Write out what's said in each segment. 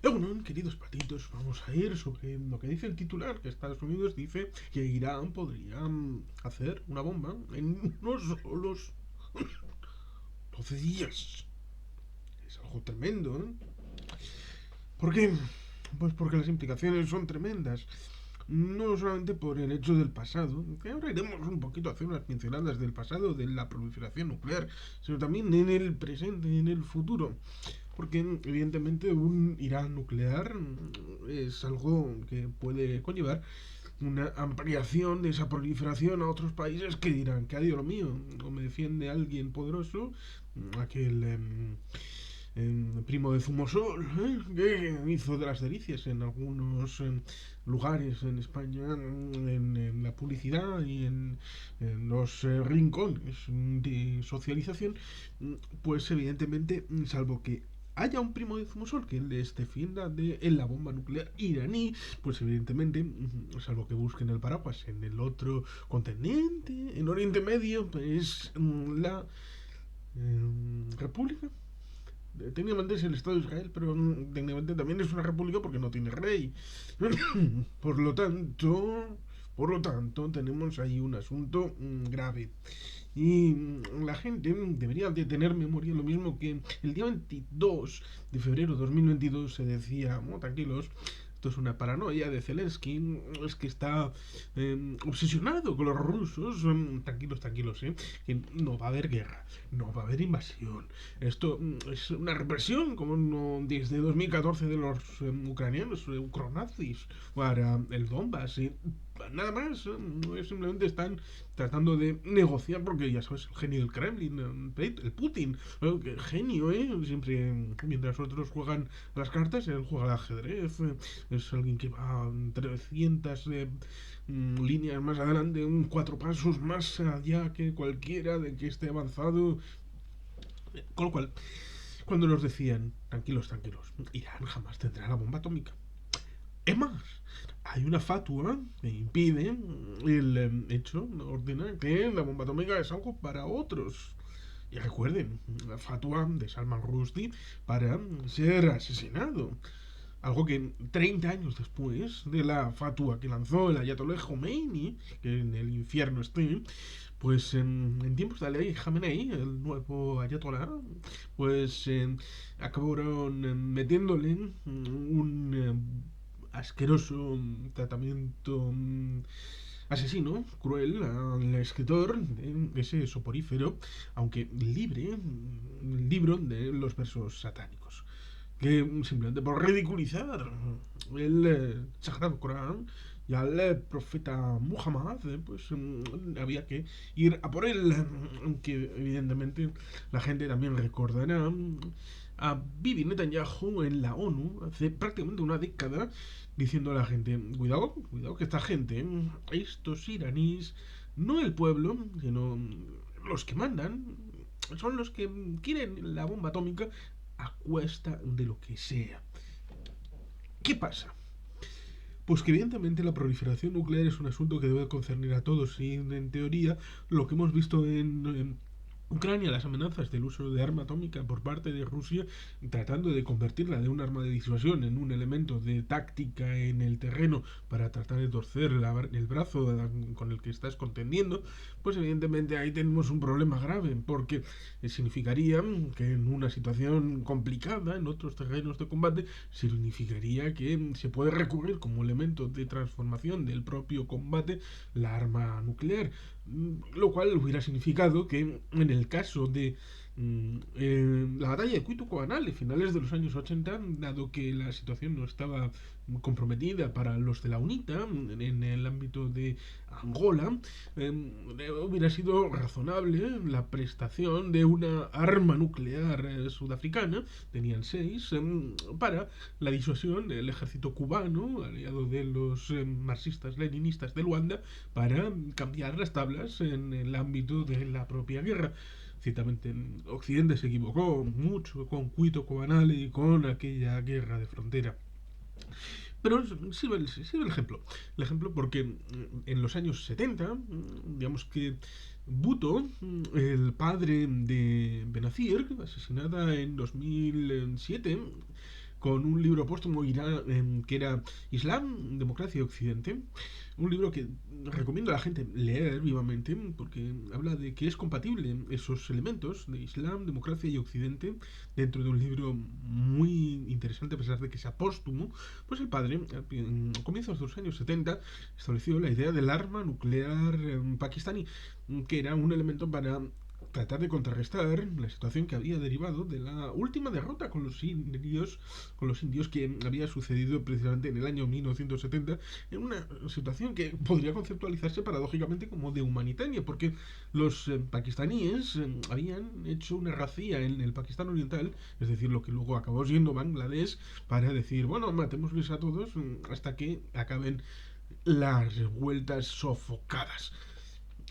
Bueno, queridos patitos, vamos a ir sobre lo que dice el titular, que Estados Unidos dice que Irán podría hacer una bomba en unos solos 12 días. Es algo tremendo, ¿eh? ¿Por qué? Pues porque las implicaciones son tremendas. No solamente por el hecho del pasado, que ahora iremos un poquito a hacer unas pinceladas del pasado de la proliferación nuclear, sino también en el presente, en el futuro. Porque evidentemente un Irán nuclear es algo que puede conllevar una ampliación de esa proliferación a otros países que dirán que ha ido lo mío, o me defiende alguien poderoso, aquel primo de Zumosol, que hizo de las delicias en algunos lugares en España, en la publicidad y en los rincones de socialización, pues evidentemente, salvo que haya un primo de Zumosol que les defienda de la bomba nuclear iraní, pues evidentemente, salvo que busquen el paraguas en el otro continente, en Oriente Medio, pues la República. Técnicamente es el Estado de Israel, pero técnicamente también es una república porque no tiene rey. por lo tanto, por lo tanto, tenemos ahí un asunto grave. Y la gente debería de tener memoria lo mismo que el día 22 de febrero de 2022 se decía, oh, tranquilos, esto es una paranoia de Zelensky, es que está obsesionado con los rusos, tranquilos, tranquilos, que no va a haber guerra, no va a haber invasión. Esto es una represión, como desde 2014 de los ucranianos, ucronazis, para el Donbass, nada más, simplemente están tratando de negociar porque ya sabes, el genio del Kremlin, el Putin, que genio, siempre mientras otros juegan a las cartas, él juega al ajedrez, es alguien que va 300 líneas más adelante, 4 pasos más allá que cualquiera de que esté avanzado, con lo cual, cuando nos decían, tranquilos, tranquilos, Irán jamás tendrá la bomba atómica. Es más, hay una fatua que impide el hecho, ordena que la bomba atómica es algo para otros. Y recuerden, la fatua de Salman Rushdie para ser asesinado. Algo que 30 años después de la fatua que lanzó el Ayatollah Khomeini, que en el infierno esté, pues en tiempos de Ali Khamenei, el nuevo Ayatollah, pues acabaron metiéndole un asqueroso tratamiento asesino, cruel, al escritor de ese soporífero, aunque libre, libro de los versos satánicos que simplemente por ridiculizar el Sagrado Corán y al profeta Muhammad, pues había que ir a por él, aunque evidentemente la gente también recordará a Bibi Netanyahu en la ONU hace prácticamente una década diciendo a la gente, cuidado, cuidado que esta gente, estos iraníes, no el pueblo, sino los que mandan, son los que quieren la bomba atómica a cuesta de lo que sea. ¿Qué pasa? Pues que evidentemente la proliferación nuclear es un asunto que debe concernir a todos y en teoría lo que hemos visto en Ucrania, las amenazas del uso de arma atómica por parte de Rusia, tratando de convertirla de un arma de disuasión en un elemento de táctica en el terreno para tratar de torcer el brazo con el que estás contendiendo, pues evidentemente ahí tenemos un problema grave, porque significaría que en una situación complicada, en otros terrenos de combate, significaría que se puede recurrir como elemento de transformación del propio combate la arma nuclear, lo cual hubiera significado que en el caso de la batalla de Cuito Coanal, finales de los años 80, dado que la situación no estaba comprometida para los de la UNITA en el ámbito de Angola, hubiera sido razonable la prestación de una arma nuclear sudafricana, tenían 6, para la disuasión del ejército cubano, aliado de los marxistas-leninistas de Luanda, para cambiar las tablas en el ámbito de la propia guerra. Ciertamente Occidente se equivocó mucho con Cuito Cobanal y con aquella guerra de frontera. Pero sirve el ejemplo. El ejemplo porque en los años 70, digamos que Bhutto, el padre de Benazir, asesinada en 2007, con un libro póstumo que era Islam, Democracia y Occidente. Un libro que recomiendo a la gente leer vivamente porque habla de que es compatible esos elementos de Islam, democracia y Occidente dentro de un libro muy interesante a pesar de que sea póstumo. Pues el padre, a comienzos de los años 70, estableció la idea del arma nuclear pakistaní, que era un elemento para tratar de contrarrestar la situación que había derivado de la última derrota con los indios que había sucedido precisamente en el año 1970, en una situación que podría conceptualizarse paradójicamente como de humanitaria, porque los pakistaníes habían hecho una racía en el Pakistán oriental, es decir, lo que luego acabó siendo Bangladesh, para decir, bueno, matémosles a todos hasta que acaben las revueltas sofocadas.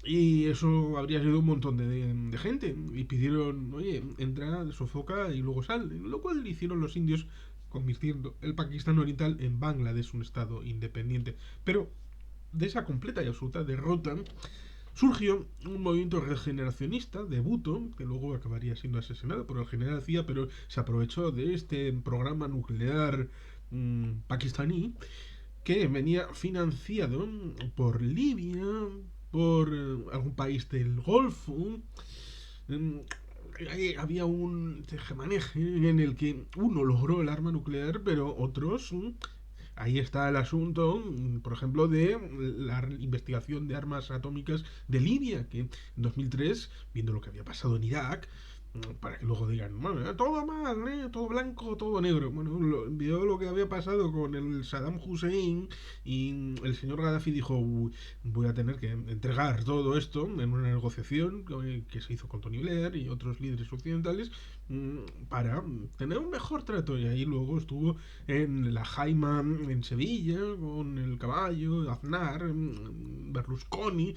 Y eso habría sido un montón de gente. Y pidieron, oye, entra, sofoca y luego sal. Lo cual hicieron los indios, convirtiendo el Pakistán oriental en Bangladesh, un estado independiente. Pero de esa completa y absoluta derrota surgió un movimiento regeneracionista de Bhutto, que luego acabaría siendo asesinado por el general Zia, pero se aprovechó de este programa nuclear pakistaní que venía financiado por Libia, por algún país del Golfo. Mm, Había un tejemaneje en el que uno logró el arma nuclear, pero otros. Ahí está el asunto, por ejemplo, de la investigación de armas atómicas de Libia, que en 2003, viendo lo que había pasado en Irak, para que luego digan, bueno, todo mal, todo blanco, todo negro. Bueno, vio lo que había pasado con el Saddam Hussein y el señor Gaddafi dijo, voy a tener que entregar todo esto en una negociación que se hizo con Tony Blair y otros líderes occidentales para tener un mejor trato. Y ahí luego estuvo en la Jaima en Sevilla con el caballo, Aznar, Berlusconi,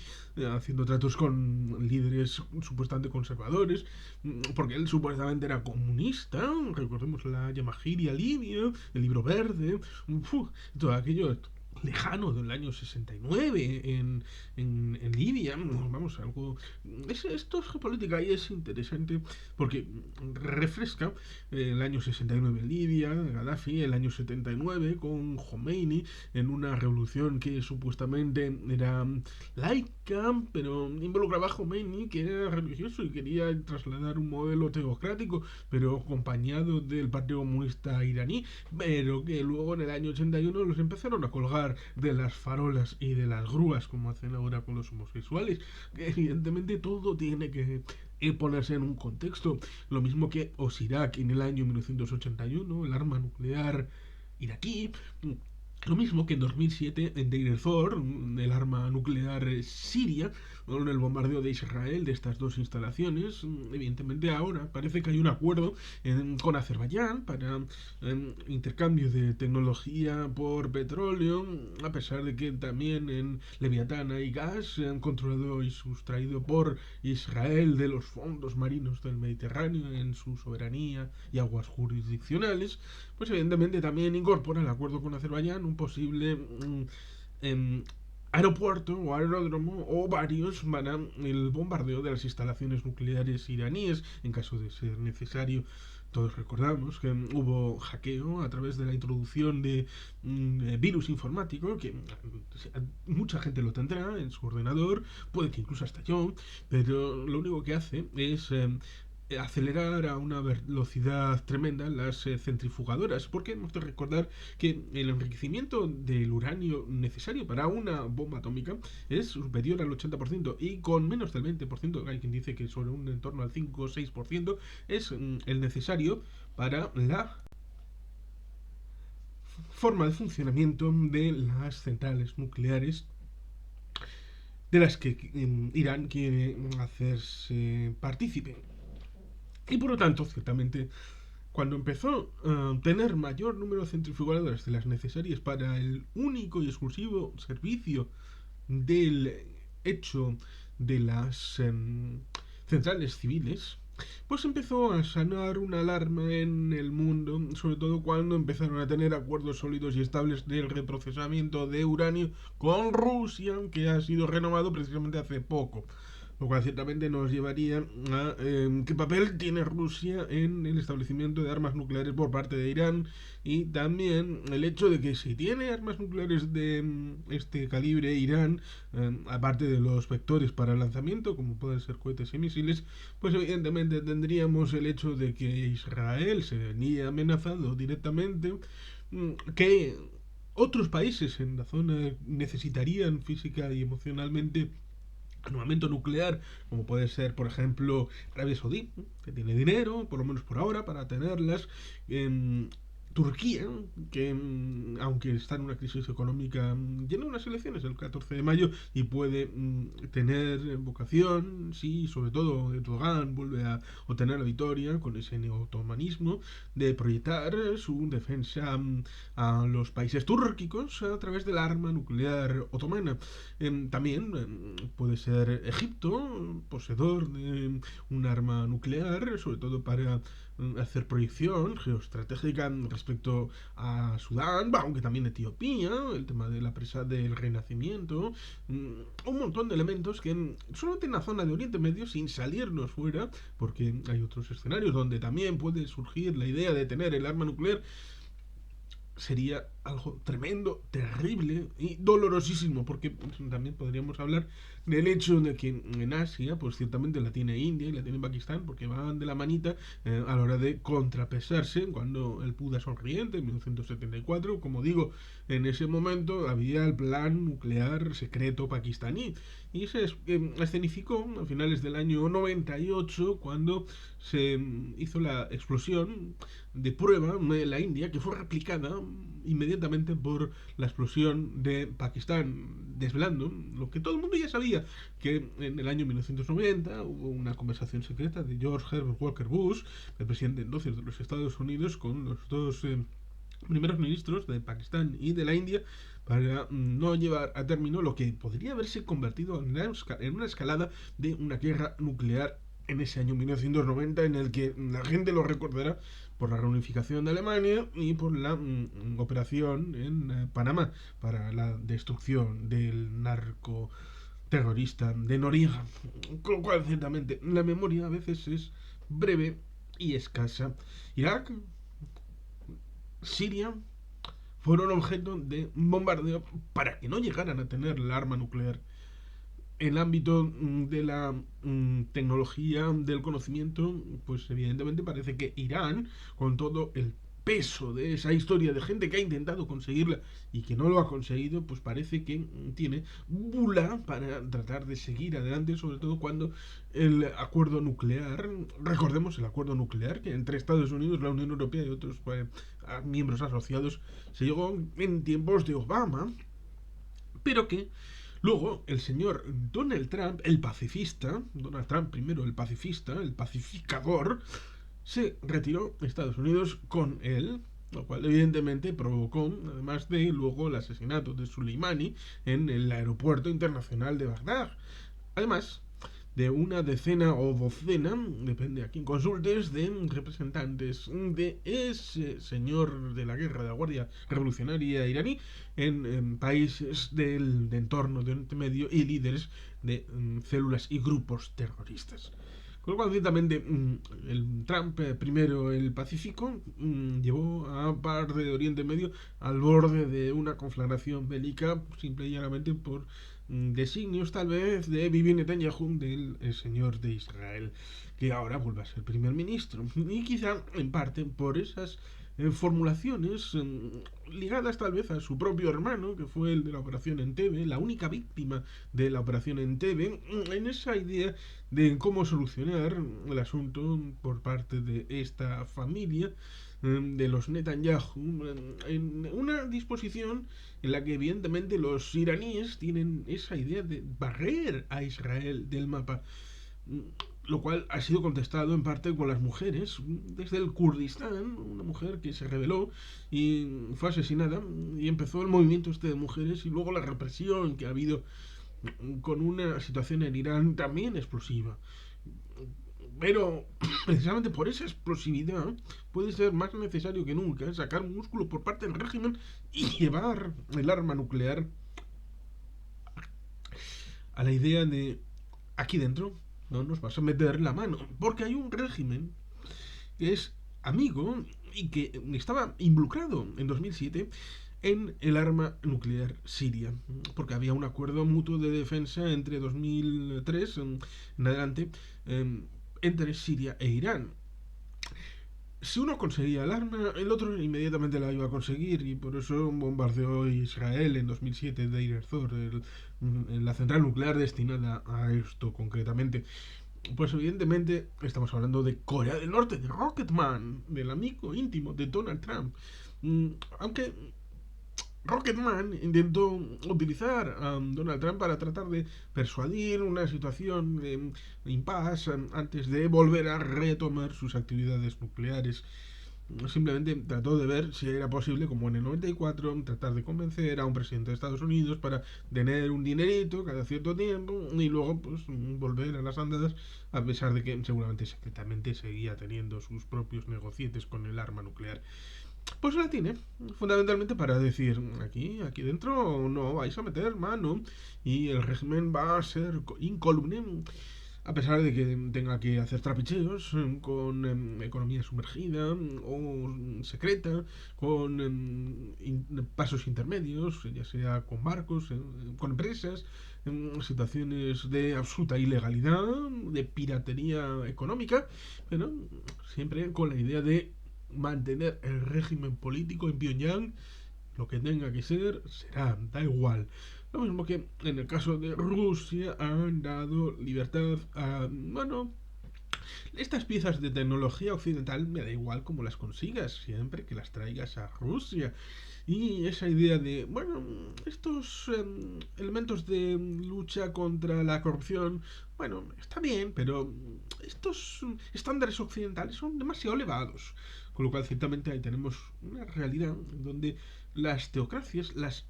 haciendo tratos con líderes supuestamente conservadores, porque él supuestamente era comunista. Recordemos la Yamahiria Libia, el libro verde, todo aquello lejano del año 69 en Libia. Vamos, algo. Esto es geopolítica y es interesante porque refresca el año 69 en Libia, Gaddafi, el año 79 con Khomeini en una revolución que supuestamente era laica, pero involucraba a Khomeini, que era religioso y quería trasladar un modelo teocrático, pero acompañado del Partido Comunista iraní, pero que luego en el año 81 los empezaron a colgar de las farolas y de las grúas, como hacen ahora con los homosexuales. Que evidentemente todo tiene que ponerse en un contexto. Lo mismo que Osirak en el año 1981, el arma nuclear iraquí. Lo mismo que en 2007 en Deir el-Zor, el arma nuclear siria, con el bombardeo de Israel de estas dos instalaciones. Evidentemente ahora parece que hay un acuerdo con Azerbaiyán para intercambio de tecnología por petróleo, a pesar de que también en Leviatán hay gas controlado y sustraído por Israel de los fondos marinos del Mediterráneo en su soberanía y aguas jurisdiccionales. Pues evidentemente también incorpora el acuerdo con Azerbaiyán un posible aeropuerto o aeródromo o varios para el bombardeo de las instalaciones nucleares iraníes en caso de ser necesario. Todos recordamos que hubo hackeo a través de la introducción de virus informático, que mucha gente lo tendrá en su ordenador, puede que incluso hasta yo, pero lo único que hace es acelerar a una velocidad tremenda las centrifugadoras, porque hemos de recordar que el enriquecimiento del uranio necesario para una bomba atómica es superior al 80% y con menos del 20%, hay quien dice que sobre un entorno al 5 o 6% es el necesario para la forma de funcionamiento de las centrales nucleares de las que Irán quiere hacerse partícipe. Y por lo tanto, ciertamente, cuando empezó a tener mayor número de centrifugadoras de las necesarias para el único y exclusivo servicio del hecho de las centrales civiles, pues empezó a sonar una alarma en el mundo, sobre todo cuando empezaron a tener acuerdos sólidos y estables del reprocesamiento de uranio con Rusia, que ha sido renovado precisamente hace poco. lo cual ciertamente nos llevaría a qué papel tiene Rusia en el establecimiento de armas nucleares por parte de Irán, y también el hecho de que si tiene armas nucleares de este calibre Irán, aparte de los vectores para el lanzamiento, como pueden ser cohetes y misiles, pues evidentemente tendríamos el hecho de que Israel se venía amenazado directamente, que otros países en la zona necesitarían física y emocionalmente armamento nuclear, como puede ser, por ejemplo, Arabia Saudí, que tiene dinero, por lo menos por ahora, para tenerlas. Turquía, que aunque está en una crisis económica, tiene unas elecciones el 14 de mayo y puede tener vocación, sí, sobre todo Erdogan vuelve a obtener la victoria con ese neo-otomanismo, de proyectar su defensa a los países túrquicos a través del arma nuclear otomana. También puede ser Egipto, poseedor de un arma nuclear, sobre todo para hacer proyección geoestratégica respecto a Sudán, aunque también Etiopía, el tema de la presa del Renacimiento, un montón de elementos que solamente en la zona de Oriente Medio, sin salirnos fuera, porque hay otros escenarios donde también puede surgir la idea de tener el arma nuclear, sería algo tremendo, terrible y dolorosísimo, porque también podríamos hablar del hecho de que en Asia, pues ciertamente la tiene India y la tiene Pakistán, porque van de la manita a la hora de contrapesarse. Cuando el Buda sonriente, en 1974, como digo, en ese momento había el plan nuclear secreto pakistaní, y se escenificó a finales del año 98, cuando se hizo la explosión de prueba en la India, que fue replicada inmediatamente por la explosión de Pakistán, desvelando lo que todo el mundo ya sabía, que en el año 1990 hubo una conversación secreta de George Herbert Walker Bush, el presidente entonces de los Estados Unidos, con los dos primeros ministros de Pakistán y de la India, para no llevar a término lo que podría haberse convertido en una escalada de una guerra nuclear en ese año 1990, en el que la gente lo recordará por la reunificación de Alemania y por la operación en Panamá para la destrucción del narco terrorista de Noriega. Con lo cual, ciertamente, la memoria a veces es breve y escasa. Irak, Siria, fueron objeto de bombardeo para que no llegaran a tener el arma nuclear. El ámbito de la tecnología del conocimiento, pues evidentemente parece que Irán, con todo el peso de esa historia de gente que ha intentado conseguirla y que no lo ha conseguido, pues parece que tiene bula para tratar de seguir adelante, sobre todo cuando el acuerdo nuclear, recordemos el acuerdo nuclear que entre Estados Unidos, la Unión Europea y otros miembros asociados se llegó en tiempos de Obama, pero que luego el señor Donald Trump, el pacifista, Donald Trump primero el pacifista, el pacificador, se retiró a Estados Unidos con él, lo cual evidentemente provocó, además de luego el asesinato de Soleimani en el aeropuerto internacional de Bagdad. Además de una decena o docena, depende a quién consultes, de representantes de ese señor de la guerra de la Guardia Revolucionaria iraní en países del entorno de Oriente Medio y líderes de células y grupos terroristas. Con lo cual, ciertamente, el Trump, primero el Pacífico, llevó a parte de Oriente Medio al borde de una conflagración bélica, simple y llanamente por designios tal vez de Bibi Netanyahu, del señor de Israel, que ahora vuelve a ser primer ministro. Y quizá en parte por esas formulaciones ligadas tal vez a su propio hermano, que fue el de la operación Entebbe, la única víctima de la operación Entebbe, en esa idea de cómo solucionar el asunto por parte de esta familia de los Netanyahu, en una disposición en la que evidentemente los iraníes tienen esa idea de barrer a Israel del mapa, lo cual ha sido contestado en parte con las mujeres. Desde el Kurdistán, una mujer que se rebeló y fue asesinada, y empezó el movimiento este de mujeres, y luego la represión que ha habido con una situación en Irán también explosiva. Pero precisamente por esa explosividad puede ser más necesario que nunca sacar músculo por parte del régimen y llevar el arma nuclear a la idea de aquí dentro no nos vas a meter la mano, porque hay un régimen que es amigo y que estaba involucrado en 2007 en el arma nuclear siria, porque había un acuerdo mutuo de defensa entre 2003 en adelante entre Siria e Irán. Si uno conseguía el arma, el otro inmediatamente la iba a conseguir y por eso bombardeó Israel en 2007 Deir ez-Zor, la central nuclear destinada a esto concretamente. Pues evidentemente estamos hablando de Corea del Norte, de Rocketman, del amigo íntimo de Donald Trump. Aunque Rocketman intentó utilizar a Donald Trump para tratar de persuadir una situación de impasse antes de volver a retomar sus actividades nucleares. Simplemente trató de ver si era posible, como en el 94, tratar de convencer a un presidente de Estados Unidos para tener un dinerito cada cierto tiempo y luego pues volver a las andadas, a pesar de que seguramente secretamente seguía teniendo sus propios negocietes con el arma nuclear. Pues la tiene, fundamentalmente para decir, aquí dentro no vais a meter mano y el régimen va a ser incólume, a pesar de que tenga que hacer trapicheos con economía sumergida o secreta, con pasos intermedios, ya sea con barcos, con empresas, en situaciones de absoluta ilegalidad, de piratería económica, pero siempre con la idea de mantener el régimen político en Pyongyang. Lo que tenga que ser, será, da igual. Lo mismo que en el caso de Rusia han dado libertad a, bueno, estas piezas de tecnología occidental me da igual cómo las consigas, siempre que las traigas a Rusia. Y esa idea de, bueno, estos elementos de lucha contra la corrupción, bueno, está bien, pero estos estándares occidentales son demasiado elevados. Con lo cual, ciertamente, ahí tenemos una realidad donde las teocracias, las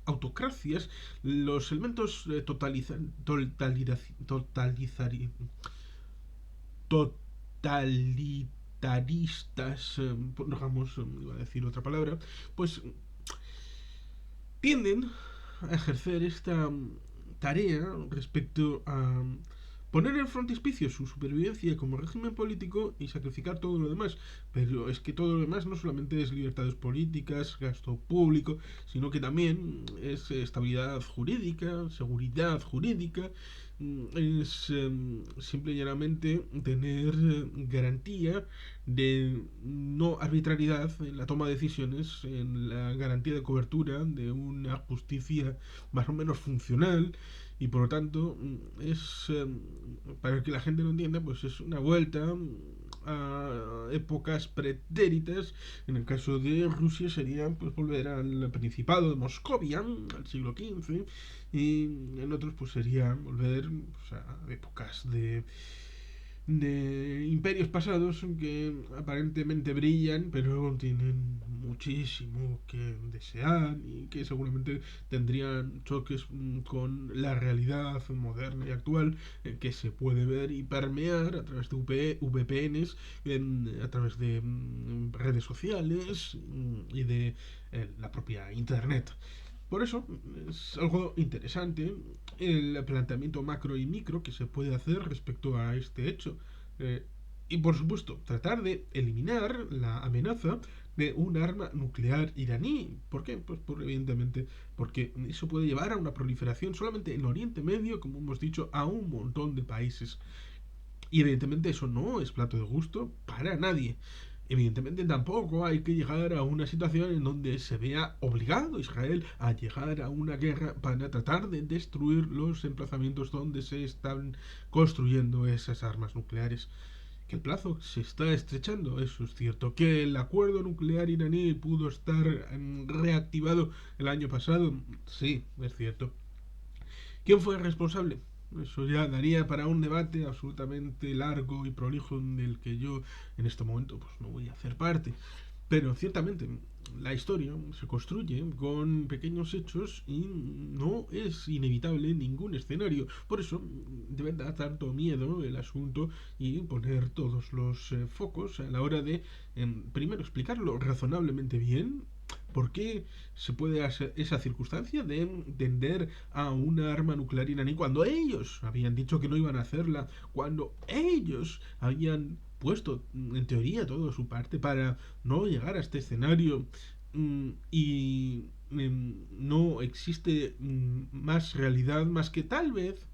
autocracias, los elementos totalitaristas, digamos, iba a decir otra palabra, pues tienden a ejercer esta tarea respecto a poner en frontispicio su supervivencia como régimen político y sacrificar todo lo demás. Pero es que todo lo demás no solamente es libertades políticas, gasto público, sino que también es estabilidad jurídica, seguridad jurídica, es simple y llanamente tener garantía de no arbitrariedad en la toma de decisiones, en la garantía de cobertura de una justicia más o menos funcional y por lo tanto es para que la gente lo entienda, pues es una vuelta a épocas pretéritas. En el caso de Rusia sería pues volver al Principado de Moscovia al siglo XV y en otros pues sería volver pues, a épocas de imperios pasados que aparentemente brillan, pero tienen muchísimo que desear y que seguramente tendrían choques con la realidad moderna y actual que se puede ver y permear a través de VPNs, a través de redes sociales y de la propia Internet. Por eso es algo interesante el planteamiento macro y micro que se puede hacer respecto a este hecho. Eh, y por supuesto, tratar de eliminar la amenaza de un arma nuclear iraní. ¿Por qué? Pues evidentemente porque eso puede llevar a una proliferación solamente en Oriente Medio, como hemos dicho, a un montón de países. Y evidentemente eso no es plato de gusto para nadie. Evidentemente tampoco hay que llegar a una situación en donde se vea obligado Israel a llegar a una guerra para tratar de destruir los emplazamientos donde se están construyendo esas armas nucleares. Que el plazo se está estrechando, eso es cierto. Que el acuerdo nuclear iraní pudo estar reactivado el año pasado, sí, es cierto. ¿Quién fue el responsable? Eso ya daría para un debate absolutamente largo y prolijo del que yo en este momento pues no voy a hacer parte. Pero ciertamente la historia se construye con pequeños hechos y no es inevitable ningún escenario. Por eso debe dar tanto miedo el asunto y poner todos los focos a la hora de primero explicarlo razonablemente bien, ¿Por qué se puede hacer esa circunstancia de tender a una arma nuclear iraní cuando ellos habían dicho que no iban a hacerla, cuando ellos habían puesto en teoría todo de su parte para no llegar a este escenario y no existe más realidad más que tal vez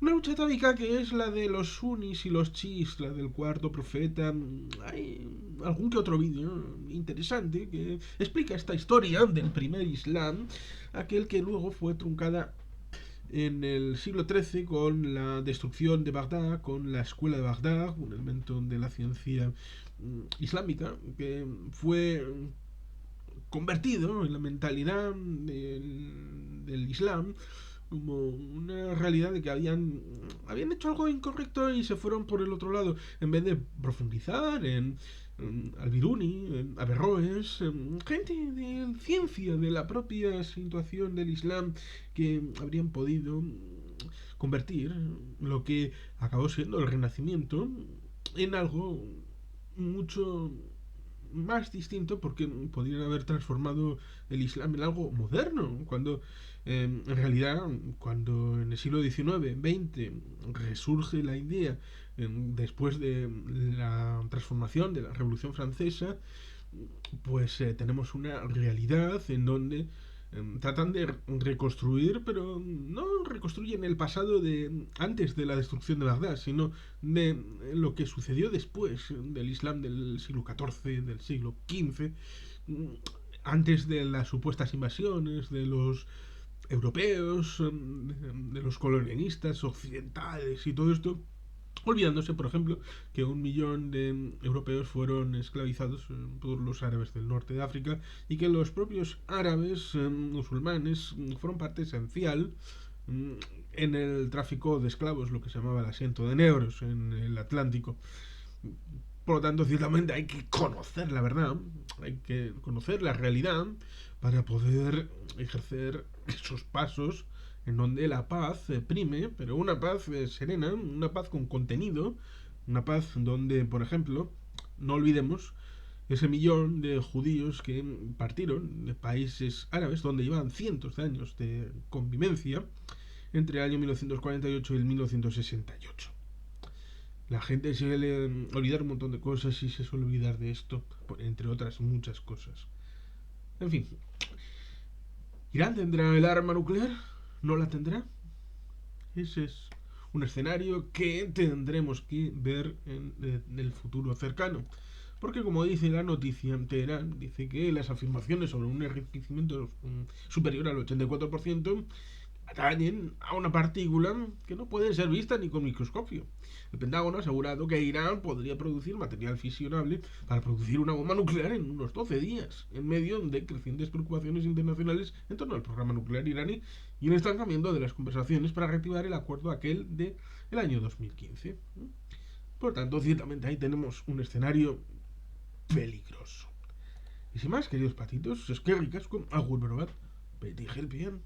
una lucha atávica que es la de los sunnis y los chiíes, la del cuarto profeta. Hay algún que otro vídeo interesante que explica esta historia del primer Islam, aquel que luego fue truncada en el siglo XIII con la destrucción de Bagdad, con la escuela de Bagdad, un elemento de la ciencia islámica que fue convertido en la mentalidad del Islam como una realidad de que habían hecho algo incorrecto y se fueron por el otro lado en vez de profundizar en Al-Biruni, en Averroes, gente de ciencia de la propia situación del Islam que habrían podido convertir lo que acabó siendo el Renacimiento en algo mucho más distinto porque podrían haber transformado el Islam en algo moderno cuando en realidad cuando en el siglo XIX, XX resurge la idea después de la transformación de la Revolución Francesa pues tenemos una realidad en donde tratan de reconstruir, pero no reconstruyen el pasado de antes de la destrucción de Bagdad, sino de lo que sucedió después del Islam del siglo XIV, del siglo XV, antes de las supuestas invasiones de los europeos, de los colonialistas occidentales y todo esto, olvidándose, por ejemplo, que 1 millón de europeos fueron esclavizados por los árabes del norte de África y que los propios árabes musulmanes fueron parte esencial en el tráfico de esclavos, lo que se llamaba el asiento de negros en el Atlántico. Por lo tanto, ciertamente hay que conocer la verdad, hay que conocer la realidad para poder ejercer esos pasos en donde la paz prime, pero una paz serena, una paz con contenido, una paz donde, por ejemplo, no olvidemos ese millón de judíos que partieron de países árabes donde llevaban cientos de años de convivencia entre el año 1948 y el 1968. La gente se suele olvidar un montón de cosas y se suele olvidar de esto, entre otras muchas cosas. En fin, ¿Irán tendrá el arma nuclear? ¿No la tendrá? Ese es un escenario que tendremos que ver en el futuro cercano. Porque como dice la noticia, Teherán dice que las afirmaciones sobre un enriquecimiento superior al 84% atañen a una partícula que no puede ser vista ni con microscopio. El Pentágono ha asegurado que Irán podría producir material fisionable para producir una bomba nuclear en unos 12 días, en medio de crecientes preocupaciones internacionales en torno al programa nuclear iraní y el estancamiento de las conversaciones para reactivar el acuerdo aquel del año 2015. Por tanto, ciertamente ahí tenemos un escenario peligroso. Y sin más, queridos patitos, es que ricas con agur, pero te dije el bien.